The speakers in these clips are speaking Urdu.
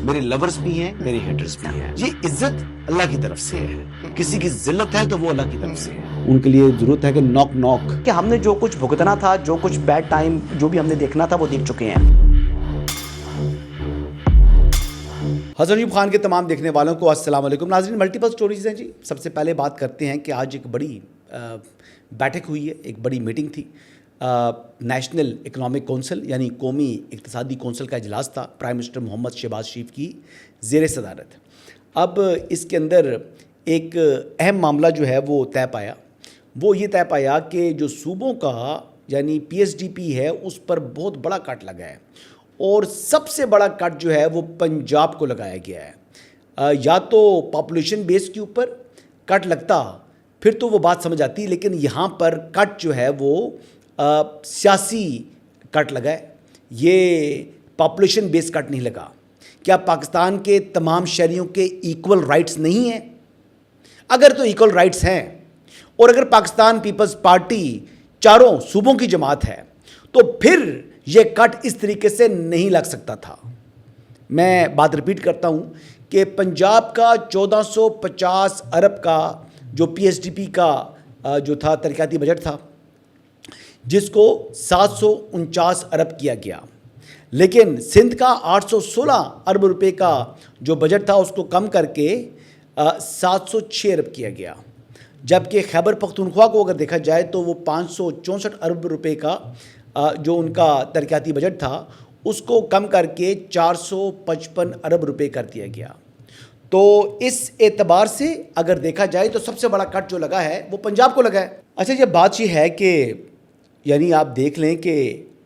میرے لورز بھی ہیں, میرے ہیٹرز بھی ہیں. یہ عزت اللہ کی طرف سے ہے, کسی کی ذلت ہے تو وہ اللہ کی طرف سے ہے. ان کے لیے ضرورت ہے کہ نوک نوک کہ ہم نے جو کچھ بھگتنا تھا, جو کچھ بیڈ ٹائم جو بھی ہم نے دیکھنا تھا وہ دیکھ چکے ہیں. حضرت ایوب خان کے تمام دیکھنے والوں کو السلام علیکم. ناظرین, ملٹیپل سٹوریز ہیں جی. سب سے پہلے بات کرتے ہیں کہ آج ایک بڑی بیٹھک ہوئی ہے, ایک بڑی میٹنگ تھی. نیشنل اکنامک کونسل یعنی قومی اقتصادی کونسل کا اجلاس تھا, پرائم منسٹر محمد شہباز شریف کی زیر صدارت. اب اس کے اندر ایک اہم معاملہ جو ہے وہ طے پایا. وہ یہ طے پایا کہ جو صوبوں کا یعنی پی ایس ڈی پی ہے اس پر بہت بڑا کٹ لگا ہے, اور سب سے بڑا کٹ جو ہے وہ پنجاب کو لگایا گیا ہے. یا تو پاپولیشن بیس کے اوپر کٹ لگتا پھر تو وہ بات سمجھ آتی, لیکن یہاں پر کٹ جو ہے وہ سیاسی کٹ لگا ہے. یہ پاپولیشن بیس کٹ نہیں لگا. کیا پاکستان کے تمام شہریوں کے ایکول رائٹس نہیں ہیں؟ اگر تو ایکول رائٹس ہیں, اور اگر پاکستان پیپلز پارٹی چاروں صوبوں کی جماعت ہے, تو پھر یہ کٹ اس طریقے سے نہیں لگ سکتا تھا. میں بات ریپیٹ کرتا ہوں کہ پنجاب کا 1450 ارب کا جو پی ایس ڈی پی کا جو تھا ترقیاتی بجٹ تھا, جس کو 749 ارب کیا گیا, لیکن سندھ کا 816 ارب روپے کا جو بجٹ تھا اس کو کم کر کے 706 ارب کیا گیا. جبکہ خیبر پختونخوا کو اگر دیکھا جائے تو وہ 564 ارب روپے کا جو ان کا ترقیاتی بجٹ تھا اس کو کم کر کے 455 ارب روپے کر دیا گیا. تو اس اعتبار سے اگر دیکھا جائے تو سب سے بڑا کٹ جو لگا ہے وہ پنجاب کو لگا ہے. اچھا, یہ بات یہ ہے کہ یعنی آپ دیکھ لیں کہ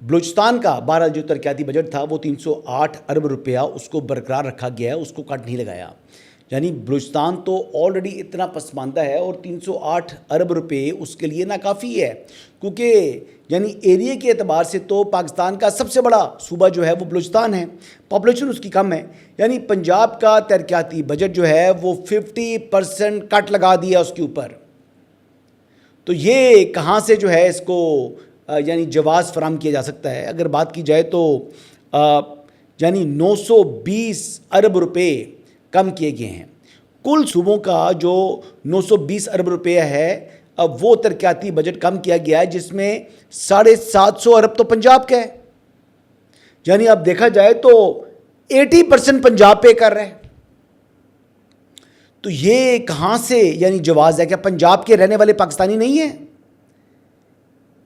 بلوچستان کا 12 جو ترقیاتی بجٹ تھا وہ 308 ارب روپیہ اس کو برقرار رکھا گیا ہے, اس کو کٹ نہیں لگایا. یعنی بلوچستان تو آلریڈی اتنا پسماندہ ہے اور 308 ارب روپے اس کے لیے ناکافی ہے, کیونکہ یعنی ایریے کے اعتبار سے تو پاکستان کا سب سے بڑا صوبہ جو ہے وہ بلوچستان ہے, پاپولیشن اس کی کم ہے. یعنی پنجاب کا ترقیاتی بجٹ جو ہے وہ 50% کٹ لگا دیا اس کے اوپر. تو یہ کہاں سے جو ہے اس کو یعنی جواز فراہم کیا جا سکتا ہے؟ اگر بات کی جائے تو یعنی 920 ارب روپے کم کیے گئے ہیں. کل صوبوں کا جو 920 ارب روپے ہے وہ ترقیاتی بجٹ کم کیا گیا ہے, جس میں 750 ارب تو پنجاب کا ہے. یعنی اب دیکھا جائے تو 80% پنجاب پے کر رہے ہیں. تو یہ کہاں سے یعنی جواز ہے؟ کیا پنجاب کے رہنے والے پاکستانی نہیں ہیں,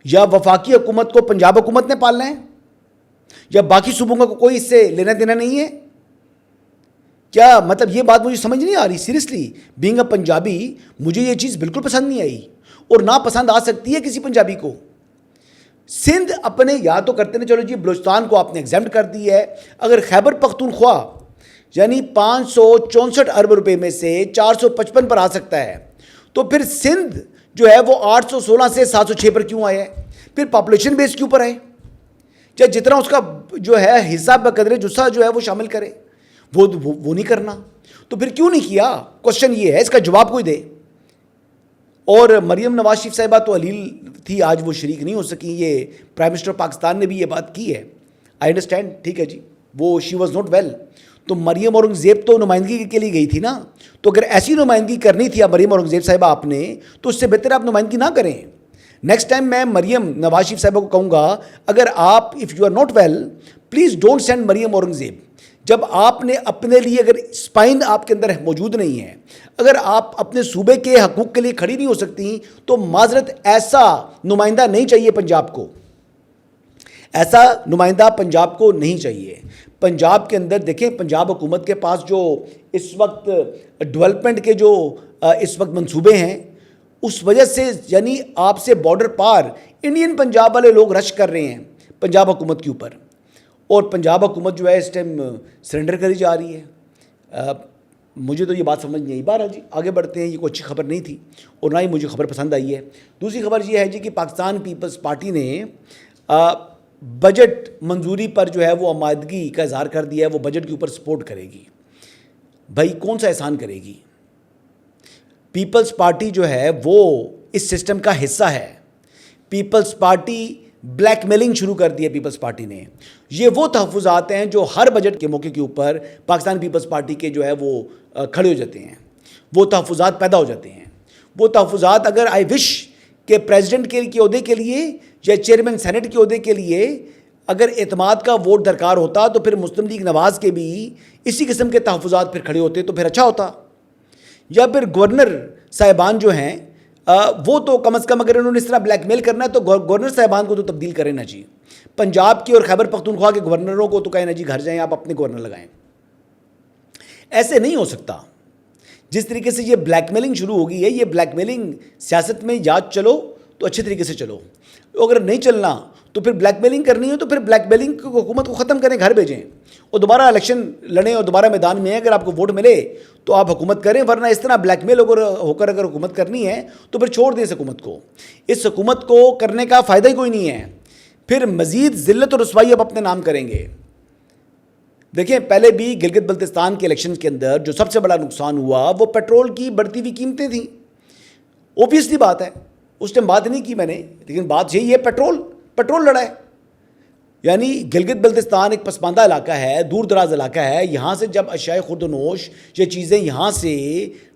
یا وفاقی حکومت کو پنجاب حکومت نے پالنا ہے, یا باقی صوبوں کا کوئی اس سے لینا دینا نہیں ہے؟ کیا مطلب یہ بات مجھے سمجھ نہیں آ رہی. سیریسلی بینگ اے پنجابی مجھے یہ چیز بالکل پسند نہیں آئی, اور نہ پسند آ سکتی ہے کسی پنجابی کو. سندھ اپنے یا تو کرتے ہیں چلو جی بلوچستان کو آپ نے ایگزمپٹ کر دی ہے, اگر خیبر پختونخوا یعنی 564 ارب روپے میں سے 455 پر آ سکتا ہے, تو پھر سندھ جو ہے وہ 816 سے 706 پر کیوں آیا ہے؟ پھر پاپولیشن بیس کیوں پر آئے؟ چاہے جتنا اس کا جو ہے حصہ بقدر جسہ جو ہے وہ شامل کرے, وہ نہیں کرنا. تو پھر کیوں نہیں کیا؟ کوشچن یہ ہے, اس کا جواب کوئی دے. اور مریم نواز شریف صاحبہ تو علیل تھی, آج وہ شریک نہیں ہو سکی. یہ پرائم منسٹر پاکستان نے بھی یہ بات کی ہے, آئی انڈرسٹینڈ, ٹھیک ہے جی, وہ شی واز ناٹ ویل. تو مریم اورنگزیب تو نمائندگی کے لیے گئی تھی نا, تو اگر ایسی نمائندگی کرنی تھی مریم اورنگزیب صاحبہ آپ نے, تو اس سے بہتر آپ نمائندگی نہ کریں. نیکسٹ ٹائم میں مریم نواز شریف صاحبہ کو کہوں گا, اگر آپ if you are not well please don't send Maryam Aurangzeb. جب آپ نے اپنے لیے اگر اسپائن آپ کے اندر موجود نہیں ہے, اگر آپ اپنے صوبے کے حقوق کے لیے کھڑی نہیں ہو سکتی, تو معذرت ایسا نمائندہ نہیں چاہیے پنجاب کو, ایسا نمائندہ پنجاب کو نہیں چاہیے. پنجاب کے اندر دیکھیں, پنجاب حکومت کے پاس جو اس وقت ڈیولپمنٹ کے جو اس وقت منصوبے ہیں, اس وجہ سے یعنی آپ سے بارڈر پار انڈین پنجاب والے لوگ رش کر رہے ہیں پنجاب حکومت کے اوپر, اور پنجاب حکومت جو ہے اس ٹائم سرنڈر کری جا رہی ہے. مجھے تو یہ بات سمجھ نہیں آئی. بہرحال جی آگے بڑھتے ہیں, یہ کوئی اچھی خبر نہیں تھی اور نہ ہی مجھے خبر پسند آئی ہے. دوسری خبر یہ ہے جی کہ پاکستان پیپلز پارٹی نے بجٹ منظوری پر جو ہے وہ آمادگی کا اظہار کر دیا ہے, وہ بجٹ کے اوپر سپورٹ کرے گی. بھائی کون سا احسان کرے گی؟ پیپلز پارٹی جو ہے وہ اس سسٹم کا حصہ ہے. پیپلز پارٹی بلیک میلنگ شروع کر دی ہے پیپلز پارٹی نے. یہ وہ تحفظات ہیں جو ہر بجٹ کے موقع کے اوپر پاکستان پیپلز پارٹی کے جو ہے وہ کھڑے ہو جاتے ہیں, وہ تحفظات پیدا ہو جاتے ہیں. وہ تحفظات اگر آئی وش کہ پریزیڈنٹ کے عہدے کے لیے یا چیئرمین سینٹ کے عہدے کے لیے اگر اعتماد کا ووٹ درکار ہوتا تو پھر مسلم لیگ نواز کے بھی اسی قسم کے تحفظات پھر کھڑے ہوتے تو پھر اچھا ہوتا. یا پھر گورنر صاحبان جو ہیں وہ تو کم از کم اگر انہوں نے اس طرح بلیک میل کرنا ہے تو گورنر صاحبان کو تو تبدیل کریں نا جی. پنجاب کی اور خیبر پختونخوا کے گورنروں کو تو کہیں نا جی گھر جائیں, آپ اپنے گورنر لگائیں. ایسے نہیں ہو سکتا. جس طریقے سے یہ بلیک میلنگ شروع ہو گئی ہے, یہ بلیک میلنگ سیاست میں یا چلو تو اچھے طریقے سے چلو, اگر نہیں چلنا تو پھر بلیک میلنگ کرنی ہو تو پھر بلیک میلنگ کو حکومت کو ختم کریں, گھر بھیجیں اور دوبارہ الیکشن لڑیں اور دوبارہ میدان میں اگر آپ کو ووٹ ملے تو آپ حکومت کریں, ورنہ اس طرح بلیک میل ہو کر اگر حکومت کرنی ہے تو پھر چھوڑ دیں اس حکومت کو. اس حکومت کو کرنے کا فائدہ ہی کوئی نہیں ہے, پھر مزید ذلت اور رسوائی اب اپنے نام کریں گے. دیکھیں پہلے بھی گلگت بلتستان کے الیکشن کے اندر جو سب سے بڑا نقصان ہوا وہ پیٹرول کی بڑھتی ہوئی قیمتیں تھیں. اوبیسلی بات ہے, اس ٹائم بات نہیں کی میں نے, لیکن بات یہی ہے پیٹرول لڑا ہے. یعنی گلگت بلتستان ایک پسماندہ علاقہ ہے, دور دراز علاقہ ہے, یہاں سے جب اشیاء خورد و نوش یہ چیزیں یہاں سے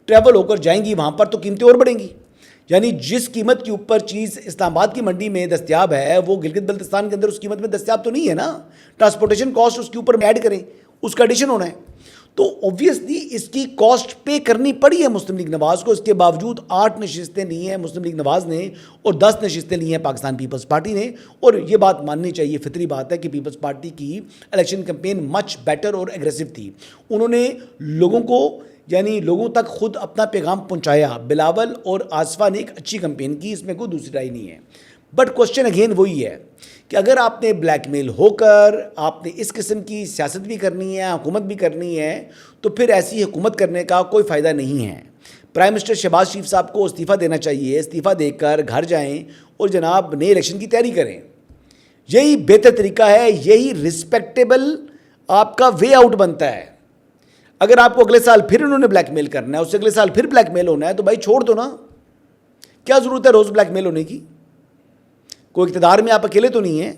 ٹریول ہو کر جائیں گی وہاں پر تو قیمتیں اور بڑھیں گی. یعنی جس قیمت کے اوپر چیز اسلام آباد کی منڈی میں دستیاب ہے وہ گلگت بلتستان کے اندر اس قیمت میں دستیاب تو نہیں ہے نا. ٹرانسپورٹیشن کاسٹ اس کے اوپر ایڈ کریں, اس کا ایڈیشن ہونا ہے, تو اوبویسلی اس کی کاسٹ پے کرنی پڑی ہے مسلم لیگ نواز کو. اس کے باوجود 8 نشستیں لی ہیں مسلم لیگ نواز نے اور 10 نشستیں لی ہیں پاکستان پیپلز پارٹی نے. اور یہ بات ماننی چاہیے, فطری بات ہے کہ پیپلز پارٹی کی الیکشن کمپین مچ بیٹر اور ایگریسو تھی. انہوں نے لوگوں کو یعنی لوگوں تک خود اپنا پیغام پہنچایا. بلاول اور آصفہ نے ایک اچھی کمپین کی, اس میں کوئی دوسری رائے نہیں ہے. بٹ کوشچن اگین وہی ہے کہ اگر آپ نے بلیک میل ہو کر آپ نے اس قسم کی سیاست بھی کرنی ہے, حکومت بھی کرنی ہے, تو پھر ایسی حکومت کرنے کا کوئی فائدہ نہیں ہے. پرائم منسٹر شہباز شریف صاحب کو استعفیٰ دینا چاہیے, استعفیٰ دے کر گھر جائیں اور جناب نئے الیکشن کی تیاری کریں. یہی بہتر طریقہ ہے, یہی رسپیکٹیبل آپ کا وے آؤٹ بنتا ہے. اگر آپ کو اگلے سال پھر انہوں نے بلیک میل کرنا ہے, اس سے اگلے سال پھر بلیک میل ہونا ہے, تو بھائی چھوڑ دو نا, کیا ضرورت ہے روز بلیک میل ہونے کی. کوئی اقتدار میں آپ اکیلے تو نہیں ہیں,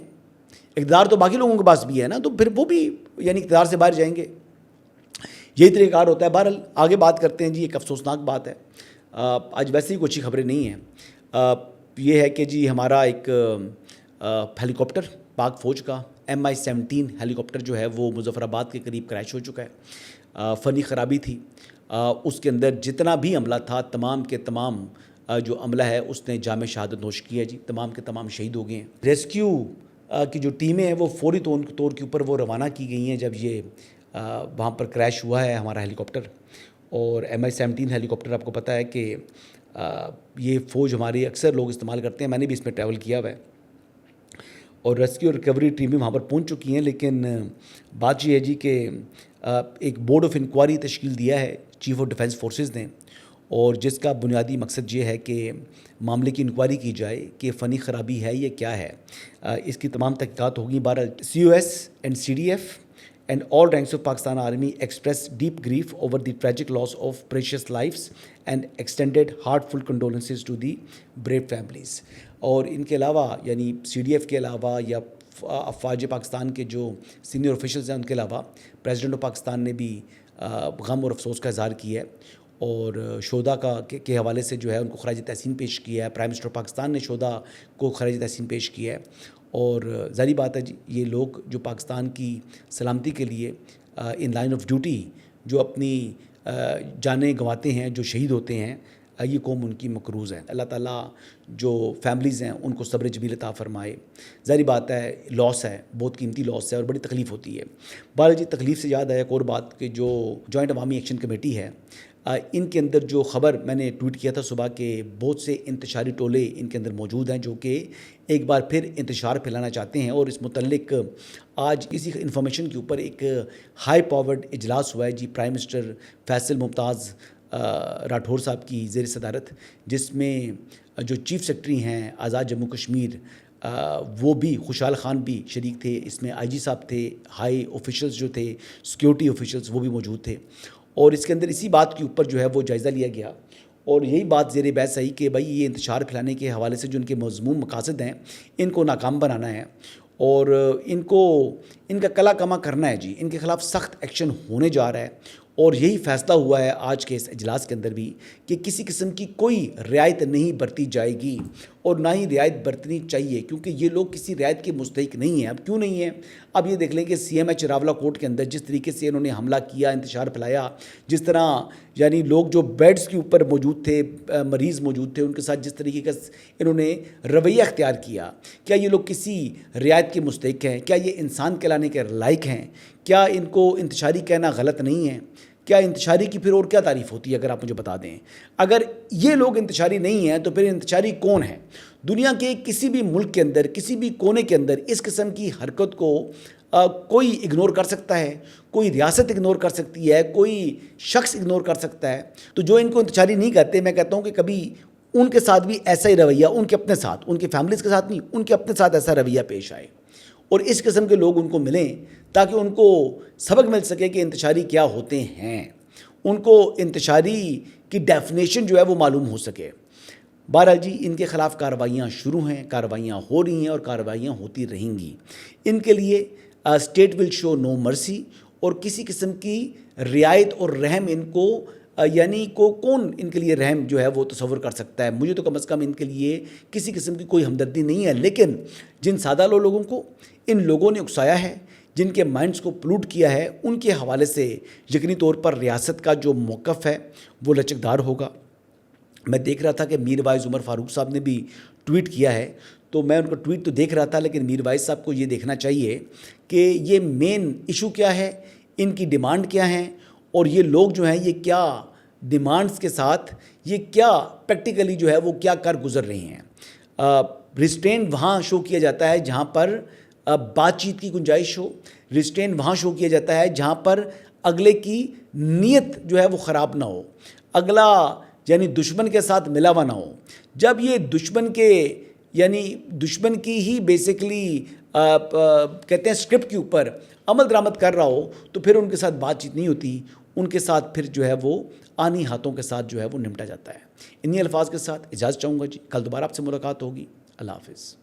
اقتدار تو باقی لوگوں کے پاس بھی ہے نا, تو پھر وہ بھی یعنی اقتدار سے باہر جائیں گے. یہی طریقہ کار ہوتا ہے. بہرحال آگے بات کرتے ہیں جی. ایک افسوسناک بات ہے, آج ویسے ہی کوئی اچھی خبریں نہیں ہیں. یہ ہے کہ جی ہمارا ایک ہیلی کاپٹر پاک فوج کا MI-17 ہیلی کاپٹر جو ہے وہ مظفر آباد کے قریب کریش ہو چکا ہے. فنی خرابی تھی, اس کے اندر جتنا بھی عملہ تھا تمام کے تمام جو عملہ ہے اس نے جام شہادت نوش کی ہے جی. تمام کے تمام شہید ہو گئے ہیں. ریسکیو کی جو ٹیمیں ہیں وہ فوری طور کے اوپر وہ روانہ کی گئی ہیں جب یہ وہاں پر کریش ہوا ہے ہمارا ہیلی کاپٹر. اور MI-17 ہیلی کاپٹر آپ کو پتہ ہے کہ یہ فوج ہماری اکثر لوگ استعمال کرتے ہیں, میں نے بھی اس میں ٹریول کیا ہوا ہے, اور ریسکیو اور ریکوری ٹیمیں وہاں پر پہنچ چکی ہیں. لیکن بات یہ ہے جی کہ ایک بورڈ آف انکوائری تشکیل دیا ہے چیف آف ڈیفنس فورسز نے, اور جس کا بنیادی مقصد یہ ہے کہ معاملے کی انکوائری کی جائے کہ فنی خرابی ہے یہ کیا ہے. اس کی تمام تحقیقات ہوگی. بہرحال COS and CDF and all ranks of Pakistan Army express deep grief over the tragic loss of precious lives and extended heartfelt condolences to the brave families. اور ان کے علاوہ یعنی CDF کے علاوہ یا افواج پاکستان کے جو سینئر آفیشلز ہیں ان کے علاوہ پریزیڈنٹ آف پاکستان نے بھی غم اور افسوس کا اظہار کیا ہے, اور شہداء کے حوالے سے جو ہے ان کو خراج تحسین پیش کیا ہے. پرائم منسٹر پاکستان نے شہداء کو خراج تحسین پیش کیا ہے. اور ظاہری بات ہے جی یہ لوگ جو پاکستان کی سلامتی کے لیے ان لائن آف ڈیوٹی جو اپنی جانیں گنواتے ہیں, جو شہید ہوتے ہیں, یہ قوم ان کی مقروض ہے. اللہ تعالیٰ جو فیملیز ہیں ان کو صبر جمیل عطا فرمائے. ظاہری بات ہے لاس ہے, بہت قیمتی لاس ہے اور بڑی تکلیف ہوتی ہے. بہرحال جی تکلیف سے یاد آیا ایک اور بات کہ جو جوائنٹ عوامی ایکشن کمیٹی ہے ان کے اندر جو خبر میں نے ٹویٹ کیا تھا صبح کہ بہت سے انتشاری ٹولے ان کے اندر موجود ہیں جو کہ ایک بار پھر انتشار پھیلانا چاہتے ہیں. اور اس متعلق آج اسی انفارمیشن کے اوپر ایک ہائی پاورڈ اجلاس ہوا ہے جی پرائم منسٹر فیصل ممتاز راٹھور صاحب کی زیر صدارت, جس میں جو چیف سیکرٹری ہیں آزاد جموں کشمیر وہ بھی خوشحال خان بھی شریک تھے, اس میں IG صاحب تھے, ہائی آفیشلز جو تھے سیکیورٹی آفیشلز وہ بھی موجود تھے. اور اس کے اندر اسی بات کے اوپر جو ہے وہ جائزہ لیا گیا, اور یہی بات زیر بحث صحیح کہ بھائی یہ انتشار پھیلانے کے حوالے سے جو ان کے مضموم مقاصد ہیں ان کو ناکام بنانا ہے اور ان کا کلا کما کرنا ہے جی. ان کے خلاف سخت ایکشن ہونے جا رہا ہے اور یہی فیصلہ ہوا ہے آج کے اس اجلاس کے اندر بھی کہ کسی قسم کی کوئی رعایت نہیں برتی جائے گی اور نہ ہی رعایت برتنی چاہیے کیونکہ یہ لوگ کسی رعایت کے مستحق نہیں ہیں. اب کیوں نہیں ہیں؟ اب یہ دیکھ لیں کہ CMH راولا کوٹ کے اندر جس طریقے سے انہوں نے حملہ کیا, انتشار پھیلایا, جس طرح یعنی لوگ جو بیڈز کے اوپر موجود تھے, مریض موجود تھے, ان کے ساتھ جس طریقے کا انہوں نے رویہ اختیار کیا, کیا یہ لوگ کسی رعایت کے مستحق ہیں؟ کیا یہ انسان کہلانے کے لائق ہیں؟ کیا ان کو انتشاری کہنا غلط نہیں ہے؟ کیا انتشاری کی پھر اور کیا تعریف ہوتی ہے اگر آپ مجھے بتا دیں؟ اگر یہ لوگ انتشاری نہیں ہیں تو پھر انتشاری کون ہے؟ دنیا کے کسی بھی ملک کے اندر, کسی بھی کونے کے اندر اس قسم کی حرکت کو کوئی اگنور کر سکتا ہے, کوئی ریاست اگنور کر سکتی ہے, کوئی شخص اگنور کر سکتا ہے. تو جو ان کو انتشاری نہیں کہتے, میں کہتا ہوں کہ کبھی ان کے ساتھ بھی ایسا ہی رویہ, ان کے اپنے ساتھ, ان کی فیملیز کے ساتھ نہیں, ان کے اپنے ساتھ ایسا رویہ پیش آئے اور اس قسم کے لوگ ان کو ملیں تاکہ ان کو سبق مل سکے کہ انتشاری کیا ہوتے ہیں, ان کو انتشاری کی ڈیفینیشن جو ہے وہ معلوم ہو سکے. بہرحال جی ان کے خلاف کارروائیاں شروع ہیں, کارروائیاں ہو رہی ہیں اور کارروائیاں ہوتی رہیں گی. ان کے لیے اسٹیٹ ول شو نو مرسی اور کسی قسم کی رعایت اور رحم ان کو یعنی کون ان کے لیے رحم جو ہے وہ تصور کر سکتا ہے؟ مجھے تو کم از کم ان کے لیے کسی قسم کی کوئی ہمدردی نہیں ہے. لیکن جن سادہ لوگوں کو ان لوگوں نے اکسایا ہے, جن کے مائنڈز کو پلوٹ کیا ہے, ان کے حوالے سے یقینی طور پر ریاست کا جو موقف ہے وہ لچکدار ہوگا. میں دیکھ رہا تھا کہ میر وائز عمر فاروق صاحب نے بھی ٹویٹ کیا ہے, تو میں ان کا ٹویٹ تو دیکھ رہا تھا, لیکن میر وائز صاحب کو یہ دیکھنا چاہیے کہ یہ مین ایشو کیا ہے, ان کی ڈیمانڈ کیا ہیں اور یہ لوگ جو ہیں یہ کیا ڈیمانڈز کے ساتھ یہ کیا پریکٹیکلی جو ہے وہ کیا کر گزر رہے ہیں. ریسٹرین وہاں شو کیا جاتا ہے جہاں پر بات چیت کی گنجائش ہو, ریسٹرین وہاں شو کیا جاتا ہے جہاں پر اگلے کی نیت جو ہے وہ خراب نہ ہو, اگلا یعنی دشمن کے ساتھ ملا ہوا نہ ہو. جب یہ دشمن کے یعنی دشمن کی ہی بیسیکلی کہتے ہیں اسکرپٹ کے اوپر عمل درآمد کر رہا ہو تو پھر ان کے ساتھ بات چیت نہیں ہوتی, ان کے ساتھ پھر جو ہے وہ آنی ہاتھوں کے ساتھ جو ہے وہ نمٹا جاتا ہے. انہی الفاظ کے ساتھ اجازت چاہوں گا جی, کل دوبارہ آپ سے ملاقات ہوگی. اللہ حافظ.